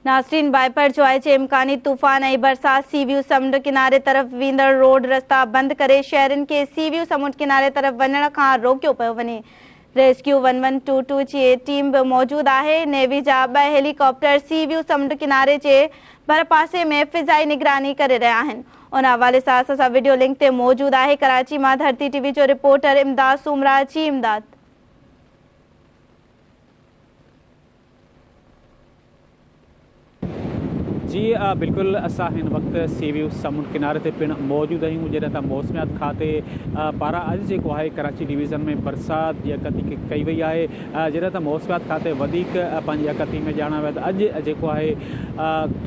Nasreen wiper जो आहे इम्कानी तूफ़ान ऐं बरसात सी व्यू समुंड किनारे तरफ़ वेंदड़ रोड रस्ता बंद करे शहरनि खे सी व्यू समुंड किनारे तरफ़ वञण खां रोकियो पियो वञे। रेस्क्यू 1122 जी टीम भी मौजूद है। नेवी जा 2 हेलीकॉप्टर सी व्यू समुंड किनारे जे भर पासे में फिजाई निगरानी करे रहा आहिनि। उन हवाले सां असां वीडियो लिंक ते मौजूद है। कराची मां धरती टीवी जो रिपोर्टर इमदाद सूमरा जी। इमदाद जी बिल्कुल असां हिन वक्त सी व्यू समुंड किनारे ते पिण मौजूद आहियूं। जॾहिं त मौसमियात खाते पारां अॼु जेको आहे कराची डिवीज़न में बरसात जी अगती कई वई आहे। जॾहिं त मौसमियात खाते वधीक पंहिंजी अगती में ॼाणा विया त अॼु जेको आहे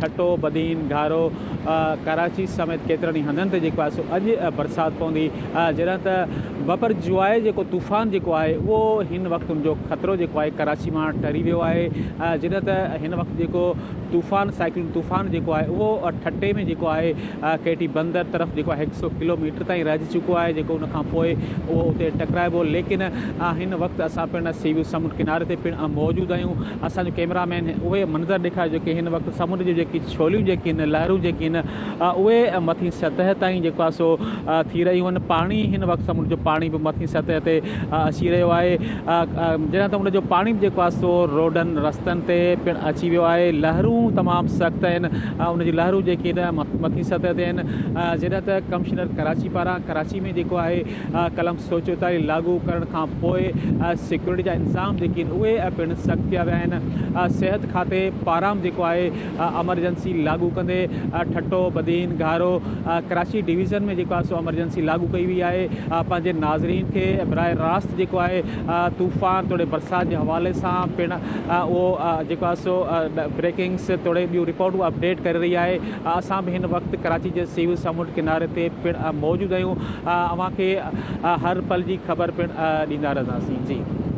ठटो बदीन घारो कराची समेत केतिरनि ई हंधनि ते जेको आहे सो अॼु बरसात पवंदी। जॾहिं त बपर जो आहे जेको तूफ़ान जेको आहे उहो हिन वक़्तु उनजो ख़तरो जेको आहे कराची मां टरी वियो आहे। जॾहिं त हिन वक़्तु जेको तूफ़ान साइक्लोन तूफ़ान जेको आहे उहो ठटे में जेको आहे केटी बंदर तरफ़ जेको आहे 100 किलोमीटर ताईं रहिजी चुको आहे। जेको उन खां पोइ उहो उते टकराइबो। लेकिन हिन वक़्तु असां पिण सी व्यू समुंड किनारे ते पिण मौजूदु आहियूं। असांजो कैमरामैन उहे मंज़र ॾेखारे जेके हिन वक़्तु समुंड जी जेकी छोलियूं जेकी आहिनि लहरूं जेकी आहिनि उहे मथीं सतह ताईं जेको आहे सो थी रहियूं आहिनि। पाणी हिन वक़्तु समुंड जो पाणी बि मथीं सतह ते अची रहियो आहे। जॾहिं त उनजो पाणी बि जेको आहे सो रोडनि रस्तनि ते पिण अची वियो आहे। लहरूं तमामु सख़्तु आहिनि। उनजी लहरूं जेकी आहिनि मथीं सतह ते आहिनि। जॾहिं त कमिश्नर कराची पारां कराची में जेको आहे कलम 144 लागू करण खां पोइ सिक्योरिटी जा इंतज़ाम जेके आहिनि उहे पिण सख़्तु कया विया आहिनि। सिहत खाते पारां जेको आहे एमरजेंसी लागू कंदे ठटो बदीन घारो कराची डिवीज़न में जेको आहे सो एमरजेंसी लागू कई वई आहे। पंहिंजे नाज़रीन खे बराह रास्त जेको आहे तूफ़ान तोड़े बरसात जे हवाले सां पिण उहो जेको आहे सो ब्रेकिंग्स तोड़े ॿियूं रिपोर्टूं अपडेट करे रही आहे। असां बि हिन वक़्तु कराची जे सी व्यू समुंड किनारे ते पिण मौजूदु आहियूं। अव्हांखे हर पल जी ख़बर पिण ॾींदा रहंदासीं। जी।